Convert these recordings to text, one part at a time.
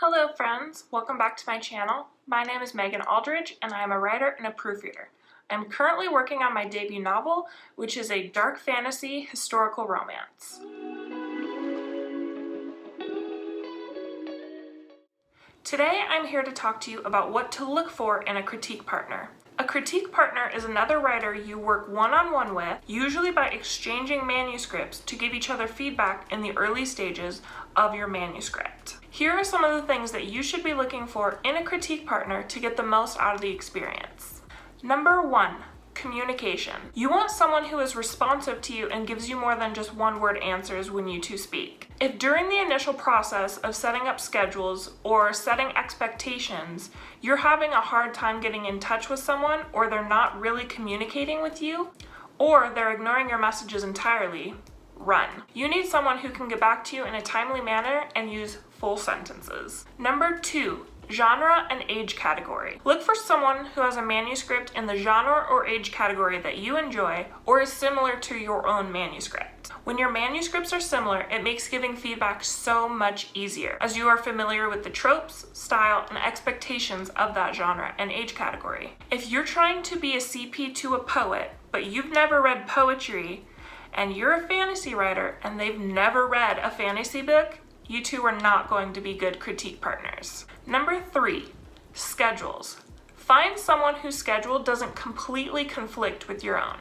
Hello friends, welcome back to my channel. My name is Megan Aldridge and I am a writer and a proofreader. I'm currently working on my debut novel, which is a dark fantasy historical romance. Today I'm here to talk to you about what to look for in a critique partner. A critique partner is another writer you work one-on-one with, usually by exchanging manuscripts to give each other feedback in the early stages of your manuscript. Here are some of the things that you should be looking for in a critique partner to get the most out of the experience. Number 1, communication. You want someone who is responsive to you and gives you more than just one-word answers when you two speak. If during the initial process of setting up schedules or setting expectations, you're having a hard time getting in touch with someone, or they're not really communicating with you, or they're ignoring your messages entirely, run. You need someone who can get back to you in a timely manner and use full sentences. Number 2, genre and age category. Look for someone who has a manuscript in the genre or age category that you enjoy or is similar to your own manuscript. When your manuscripts are similar, it makes giving feedback so much easier, as you are familiar with the tropes, style, and expectations of that genre and age category. If you're trying to be a CP to a poet, but you've never read poetry, and you're a fantasy writer and they've never read a fantasy book, you two are not going to be good critique partners. Number 3, schedules. Find someone whose schedule doesn't completely conflict with your own.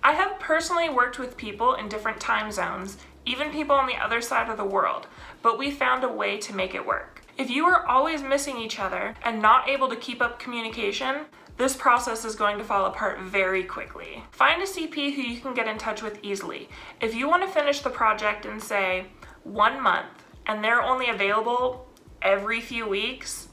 I have personally worked with people in different time zones, even people on the other side of the world, but we found a way to make it work. If you are always missing each other and not able to keep up communication, this process is going to fall apart very quickly. Find a CP who you can get in touch with easily. If you want to finish the project in, say, 1 month, and they're only available every few weeks,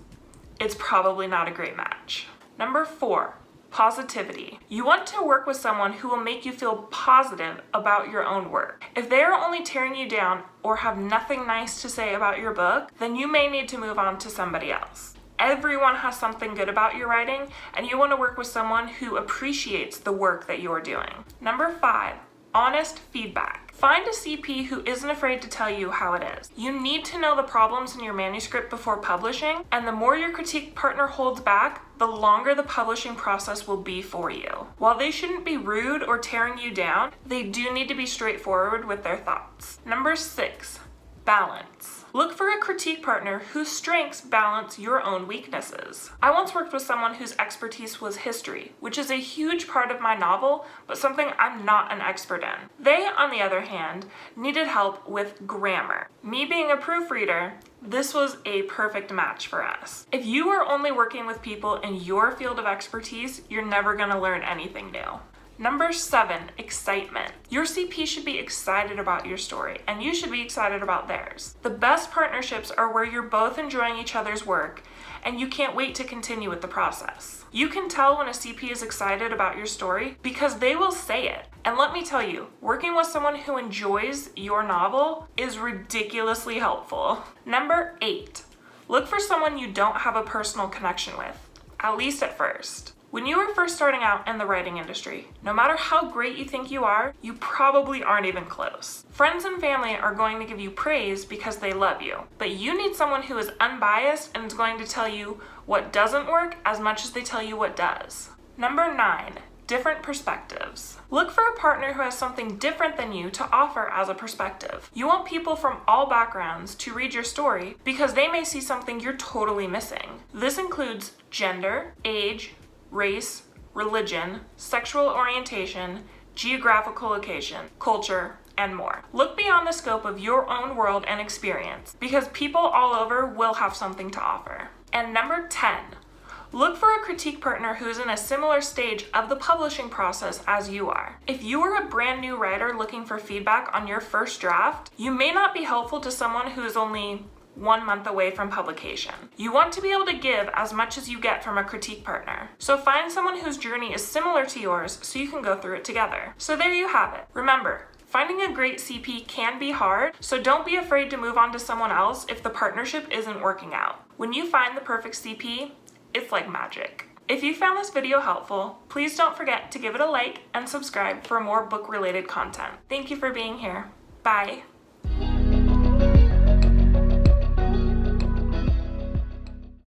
it's probably not a great match. Number 4, positivity. You want to work with someone who will make you feel positive about your own work. If they are only tearing you down or have nothing nice to say about your book, then you may need to move on to somebody else. Everyone has something good about your writing, and you want to work with someone who appreciates the work that you're doing. Number 5, honest feedback. Find a CP who isn't afraid to tell you how it is. You need to know the problems in your manuscript before publishing, and the more your critique partner holds back, the longer the publishing process will be for you. While they shouldn't be rude or tearing you down, they do need to be straightforward with their thoughts. Number 6, balance. Look for a critique partner whose strengths balance your own weaknesses. I once worked with someone whose expertise was history, which is a huge part of my novel, but something I'm not an expert in. They, on the other hand, needed help with grammar. Me being a proofreader, this was a perfect match for us. If you are only working with people in your field of expertise, you're never going to learn anything new. Number 7, excitement. Your CP should be excited about your story, and you should be excited about theirs. The best partnerships are where you're both enjoying each other's work, and you can't wait to continue with the process. You can tell when a CP is excited about your story because they will say it. And let me tell you, working with someone who enjoys your novel is ridiculously helpful. Number 8, look for someone you don't have a personal connection with, at least at first. When you are first starting out in the writing industry, no matter how great you think you are, you probably aren't even close. Friends and family are going to give you praise because they love you, but you need someone who is unbiased and is going to tell you what doesn't work as much as they tell you what does. Number 9, different perspectives. Look for a partner who has something different than you to offer as a perspective. You want people from all backgrounds to read your story because they may see something you're totally missing. This includes gender, age, race, religion, sexual orientation, geographical location, culture, and more. Look beyond the scope of your own world and experience, because people all over will have something to offer. And number 10, look for a critique partner who's in a similar stage of the publishing process as you are. If you are a brand new writer looking for feedback on your first draft, you may not be helpful to someone who is only 1 month away from publication. You want to be able to give as much as you get from a critique partner. So find someone whose journey is similar to yours so you can go through it together. So there you have it. Remember, finding a great CP can be hard, so don't be afraid to move on to someone else if the partnership isn't working out. When you find the perfect CP, it's like magic. If you found this video helpful, please don't forget to give it a like and subscribe for more book-related content. Thank you for being here. Bye.